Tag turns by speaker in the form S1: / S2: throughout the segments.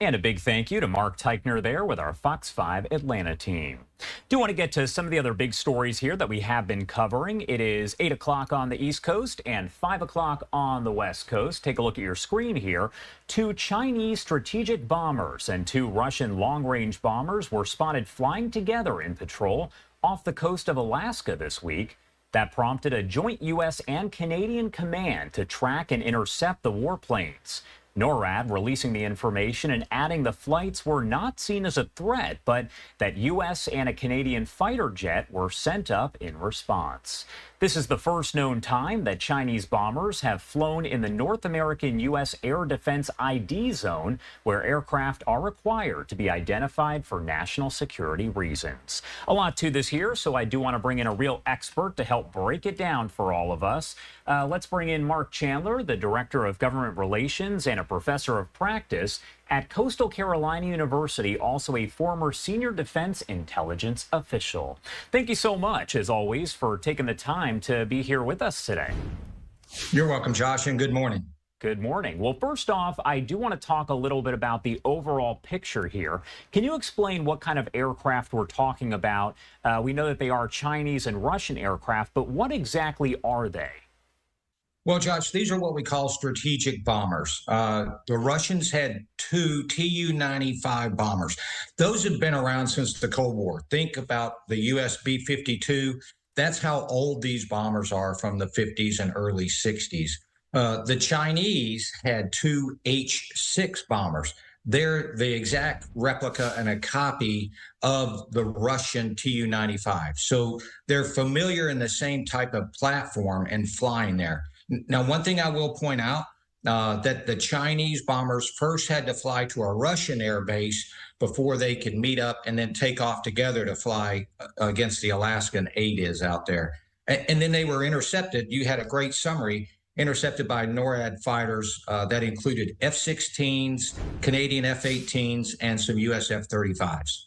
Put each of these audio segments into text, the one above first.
S1: And a big thank you to Mark Teichner there with our Fox 5 Atlanta team. Do want to get to some of the other big stories here that we have been covering. It is 8 o'clock on the East Coast and 5 o'clock on the West Coast. Take a look at your screen here. 2 Chinese strategic bombers and 2 Russian long-range bombers were spotted flying together in patrol off the coast of Alaska this week. That prompted a joint U.S. and Canadian command to track and intercept the warplanes. NORAD releasing the information and adding the flights were not seen as a threat, but that U.S. and a Canadian fighter jet were sent up in response. This is the first known time that Chinese bombers have flown in the North American U.S. Air Defense ID zone, where aircraft are required to be identified for national security reasons. A lot to this here, so I do want to bring in a real expert to help break it down for all of us. Let's bring in Mark Chandler, the Director of Government Relations and a Professor of Practice at Coastal Carolina University, also a former senior defense intelligence official. Thank you so much, as always, for taking the time to be here with us today.
S2: You're welcome, Josh, and good morning.
S1: Good morning. Well, first off, I do want to talk a little bit about the overall picture here. Can you explain what kind of aircraft we're talking about? We know that they are Chinese and Russian aircraft, but what exactly are they?
S2: Well, Josh, these are what we call strategic bombers. The Russians had 2 Tu-95 bombers. Those have been around since the Cold War. Think about the US B-52. That's how old these bombers are, from the 50s and early 60s. The Chinese had 2 H-6 bombers. They're the exact replica and a copy of the Russian Tu-95. So they're familiar in the same type of platform and flying there. Now, one thing I will point out, that the Chinese bombers first had to fly to a Russian air base before they could meet up and then take off together to fly against the Alaskan ADIZ out there. And then they were intercepted. You had a great summary, intercepted by NORAD fighters that included F-16s, Canadian F-18s, and some US F-35s.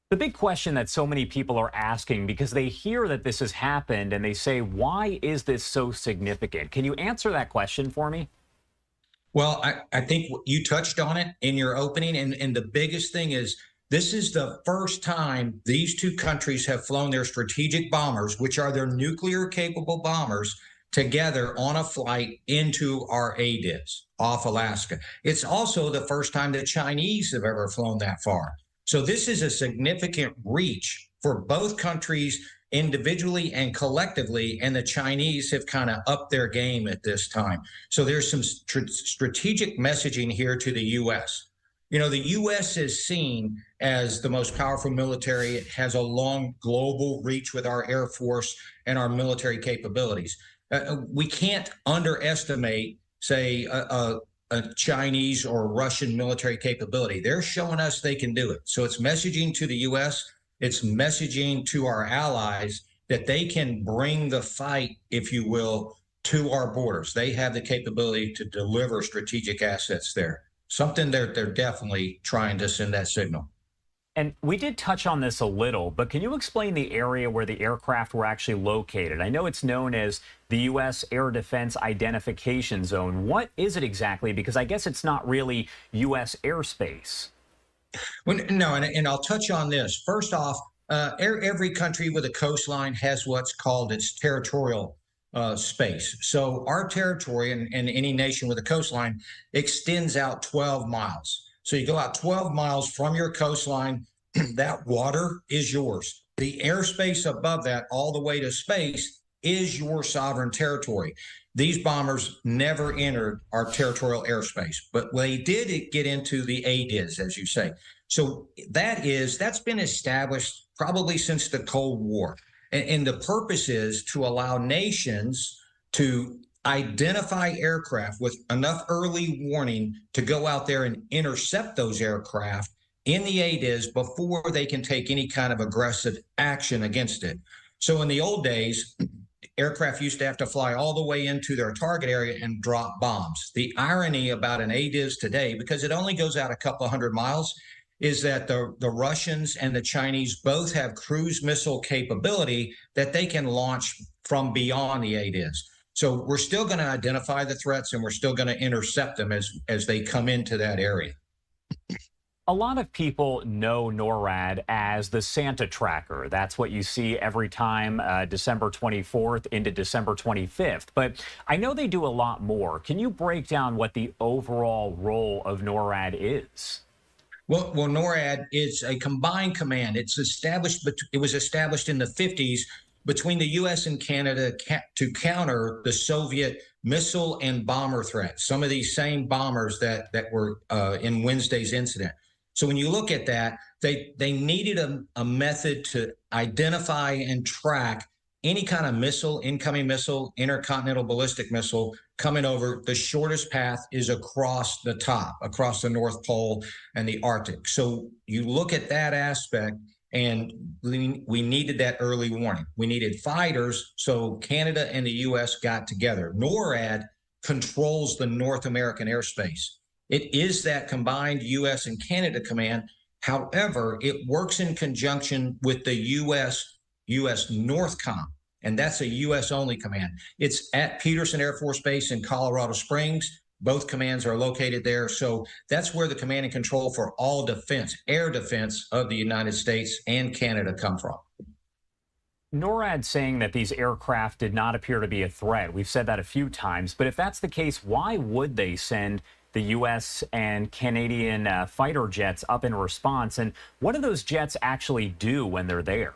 S1: The big question that so many people are asking, because they hear that this has happened and they say, why is this so significant? Can you answer that question for me?
S2: Well, I think you touched on it in your opening. And the biggest thing is, this is the first time these 2 countries have flown their strategic bombers, which are their nuclear capable bombers, together on a flight into our ADIZ off Alaska. It's also the first time the Chinese have ever flown that far. So this is a significant reach for both countries individually and collectively, and the Chinese have kind of upped their game at this time. So there's some strategic messaging here to the U.S. You know, the U.S. is seen as the most powerful military. It has a long global reach with our Air Force and our military capabilities. We can't underestimate, say, a Chinese or Russian military capability. They're showing us they can do it. So it's messaging to the U.S., it's messaging to our allies that they can bring the fight, if you will, to our borders. They have the capability to deliver strategic assets there. Something they're definitely trying to send that signal.
S1: And we did touch on this a little, but can you explain the area where the aircraft were actually located? I know it's known as the U.S. Air Defense Identification Zone. What is it exactly? Because I guess it's not really U.S. airspace.
S2: Well, no, and I'll touch on this. First off, every country with a coastline has what's called its territorial space. So our territory, and any nation with a coastline, extends out 12 miles. So you go out 12 miles from your coastline, that water is yours. The airspace above that, all the way to space, is your sovereign territory. These bombers never entered our territorial airspace, but they did get into the ADIZ, as you say. So that's been established probably since the Cold War. And the purpose is to allow nations to identify aircraft with enough early warning to go out there and intercept those aircraft in the ADIZ before they can take any kind of aggressive action against it. So in the old days, aircraft used to have to fly all the way into their target area and drop bombs. The irony about an ADIZ today, because it only goes out a couple hundred miles, is that the Russians and the Chinese both have cruise missile capability that they can launch from beyond the ADIZ. So we're still going to identify the threats, and we're still going to intercept them as they come into that area.
S1: A lot of people know NORAD as the Santa tracker. That's what you see every time December 24th into December 25th. But I know they do a lot more. Can you break down what the overall role of NORAD is?
S2: Well, NORAD is a combined command. It was established in the 50s between the U.S. and Canada to counter the Soviet missile and bomber threats. Some of these same bombers that were in Wednesday's incident. So when you look at that, they needed a method to identify and track any kind of missile, incoming missile, intercontinental ballistic missile coming over. The shortest path is across the top, across the North Pole and the Arctic. So you look at that aspect, and we needed that early warning. We needed fighters, so Canada and the U.S. got together. NORAD controls the North American airspace. It is that combined U.S. and Canada command. However, it works in conjunction with the U.S. NORTHCOM, and that's a U.S. only command. It's at Peterson Air Force Base in Colorado Springs. Both commands are located there. So that's where the command and control for all defense, air defense of the United States and Canada come from.
S1: NORAD saying that these aircraft did not appear to be a threat. We've said that a few times, but if that's the case, why would they send the U.S. and Canadian fighter jets up in response? And what do those jets actually do when they're there?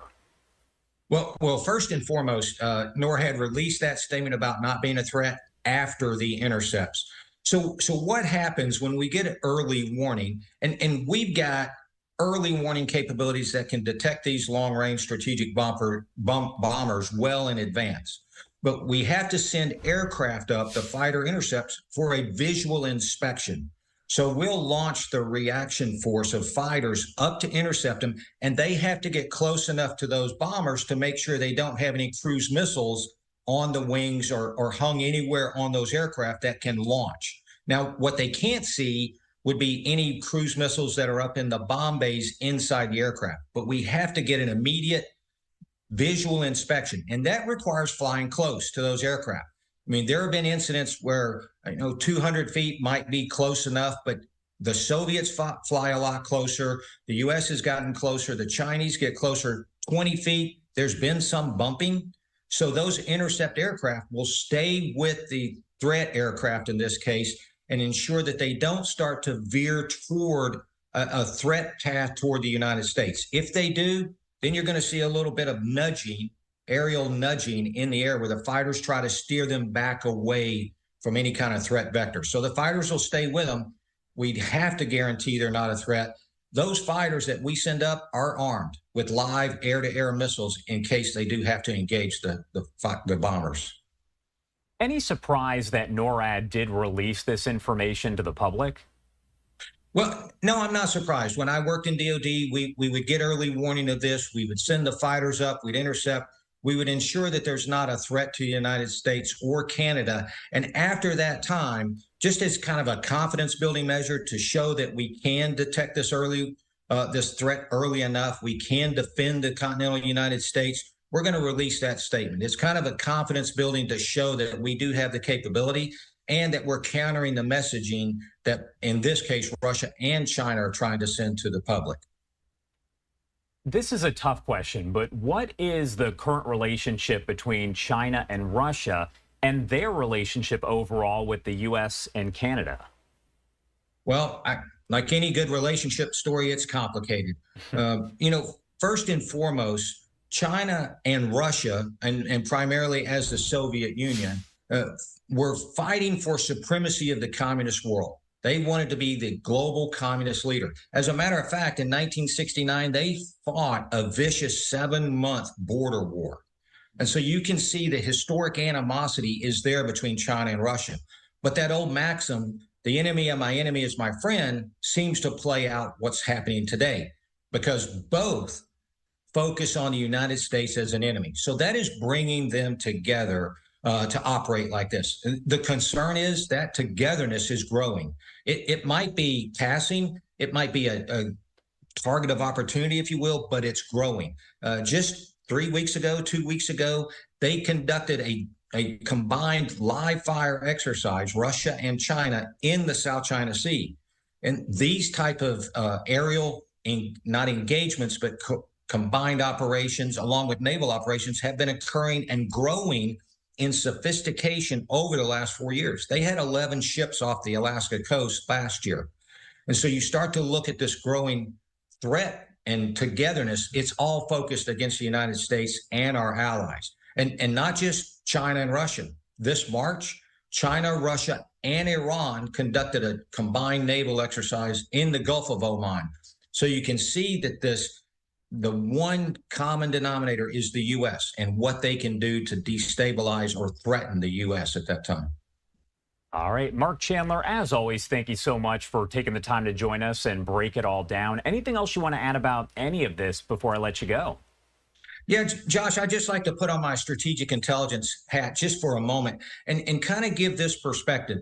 S2: Well, first and foremost, NORAD released that statement about not being a threat after the intercepts. So what happens when we get early warning, and we've got early warning capabilities that can detect these long-range strategic bombers well in advance. But we have to send aircraft up, the fighter intercepts, for a visual inspection. So we'll launch the reaction force of fighters up to intercept them, and they have to get close enough to those bombers to make sure they don't have any cruise missiles on the wings or hung anywhere on those aircraft that can launch. Now, what they can't see would be any cruise missiles that are up in the bomb bays inside the aircraft. But we have to get an immediate visual inspection, and that requires flying close to those aircraft. I mean, there have been incidents where 200 feet might be close enough, but the Soviets fly a lot closer. The U.S. has gotten closer. The Chinese get closer 20 feet. There's been some bumping. So those intercept aircraft will stay with the threat aircraft in this case and ensure that they don't start to veer toward a threat path toward the United States. If they do, then you're going to see a little bit of nudging, aerial nudging in the air where the fighters try to steer them back away from any kind of threat vector. So the fighters will stay with them. We'd have to guarantee they're not a threat. Those fighters that we send up are armed with live air-to-air missiles in case they do have to engage the bombers.
S1: Any surprise that NORAD did release this information to the public?
S2: Well, no, I'm not surprised. When I worked in DOD, we would get early warning of this. We would send the fighters up. We'd intercept. We would ensure that there's not a threat to the United States or Canada. And after that time, just as kind of a confidence building measure to show that we can detect this threat early enough, we can defend the continental United States, we're going to release that statement. It's kind of a confidence building to show that we do have the capability and that we're countering the messaging that, in this case, Russia and China are trying to send to the public.
S1: This is a tough question, but what is the current relationship between China and Russia and their relationship overall with the U.S. and Canada?
S2: Well, like any good relationship story, it's complicated. First and foremost, China and Russia, and primarily as the Soviet Union, were fighting for supremacy of the communist world. They wanted to be the global communist leader. As a matter of fact, in 1969, they fought a vicious 7-month border war. And so you can see the historic animosity is there between China and Russia. But that old maxim, the enemy of my enemy is my friend, seems to play out what's happening today because both focus on the United States as an enemy. So that is bringing them together to operate like this. The concern is that togetherness is growing. It might be passing, it might be a target of opportunity, if you will, but it's growing. Just 2 weeks ago, they conducted a combined live fire exercise, Russia and China, in the South China Sea. And these type of aerial, not engagements, but combined operations along with naval operations have been occurring and growing in sophistication over the last 4 years. They had 11 ships off the Alaska coast last year. And so you start to look at this growing threat and togetherness. It's all focused against the United States and our allies, and not just China and Russia. This March, China, Russia, and Iran conducted a combined naval exercise in the Gulf of Oman. So you can see that the one common denominator is the U.S. and what they can do to destabilize or threaten the U.S. at that time.
S1: All right, Mark Chandler, as always, thank you so much for taking the time to join us and break it all down. Anything else you want to add about any of this before I let you go?
S2: Yeah, Josh, I'd just like to put on my strategic intelligence hat just for a moment and kind of give this perspective.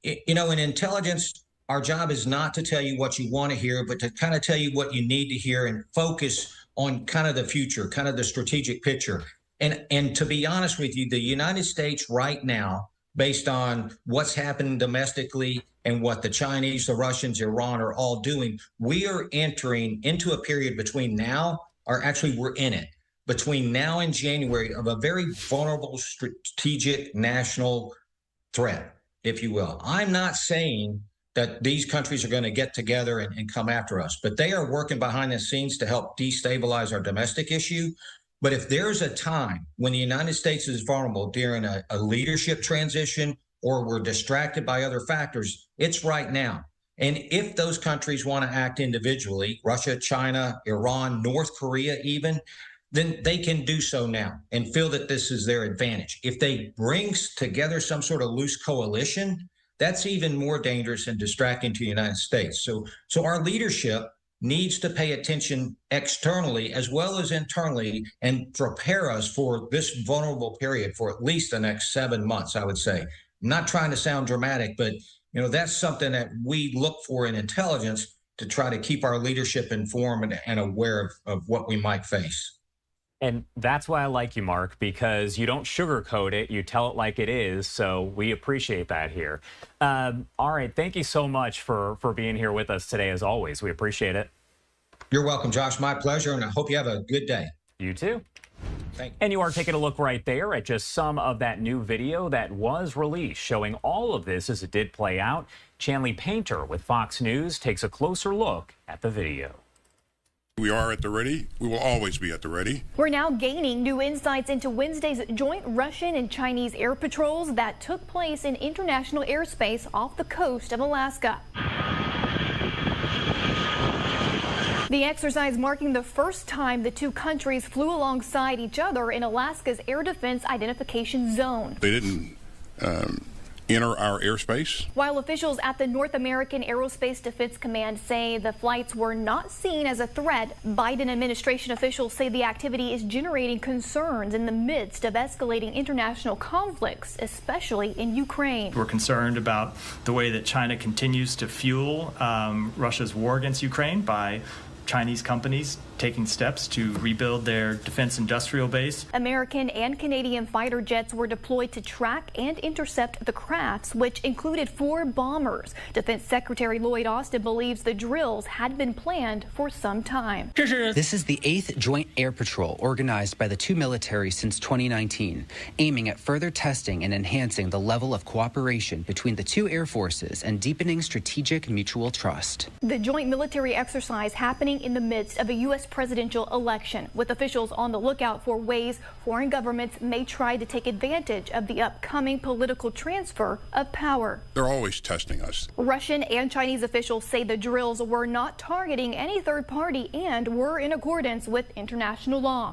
S2: You know, in intelligence, our job is not to tell you what you want to hear, but to kind of tell you what you need to hear and focus on kind of the future, kind of the strategic picture. And to be honest with you, the United States right now, based on what's happening domestically and what the Chinese, the Russians, Iran are all doing, we are entering into a period between now, or actually we're in it, between now and January of a very vulnerable strategic national threat, if you will. I'm not saying that these countries are going to get together and come after us, but they are working behind the scenes to help destabilize our domestic issue. But if there's a time when the United States is vulnerable during a leadership transition or we're distracted by other factors, it's right now. And if those countries want to act individually, Russia, China, Iran, North Korea even, then they can do so now and feel that this is their advantage. If they bring together some sort of loose coalition, that's even more dangerous and distracting to the United States. So our leadership needs to pay attention externally as well as internally and prepare us for this vulnerable period for at least the next 7 months, I would say. I'm not trying to sound dramatic, but you know that's something that we look for in intelligence to try to keep our leadership informed and aware of what we might face.
S1: And that's why I like you, Mark, because you don't sugarcoat it. You tell it like it is. So we appreciate that here. All right. Thank you so much for being here with us today, as always. We appreciate it.
S2: You're welcome, Josh. My pleasure. And I hope you have a good day.
S1: You too.
S2: Thank you.
S1: And you are taking a look right there at just some of that new video that was released showing all of this as it did play out. Chanley Painter with Fox News takes a closer look at the video.
S3: We are at the ready. We will always be at the ready.
S4: We're now gaining new insights into Wednesday's joint Russian and Chinese air patrols that took place in international airspace off the coast of Alaska. The exercise marking the first time the two countries flew alongside each other in Alaska's air defense identification zone.
S3: They didn't enter our airspace.
S4: While officials at the North American Aerospace Defense Command say the flights were not seen as a threat, Biden administration officials say the activity is generating concerns in the midst of escalating international conflicts, especially in Ukraine.
S5: We're concerned about the way that China continues to fuel Russia's war against Ukraine by Chinese companies taking steps to rebuild their defense industrial base.
S4: American and Canadian fighter jets were deployed to track and intercept the crafts, which included 4 bombers. Defense Secretary Lloyd Austin believes the drills had been planned for some time.
S6: This is the 8th Joint Air Patrol organized by the two militaries since 2019, aiming at further testing and enhancing the level of cooperation between the two air forces and deepening strategic mutual trust.
S4: The joint military exercise happening in the midst of a U.S. presidential election, with officials on the lookout for ways foreign governments may try to take advantage of the upcoming political transfer of power.
S3: They're always testing us.
S4: Russian and Chinese officials say the drills were not targeting any third party and were in accordance with international law.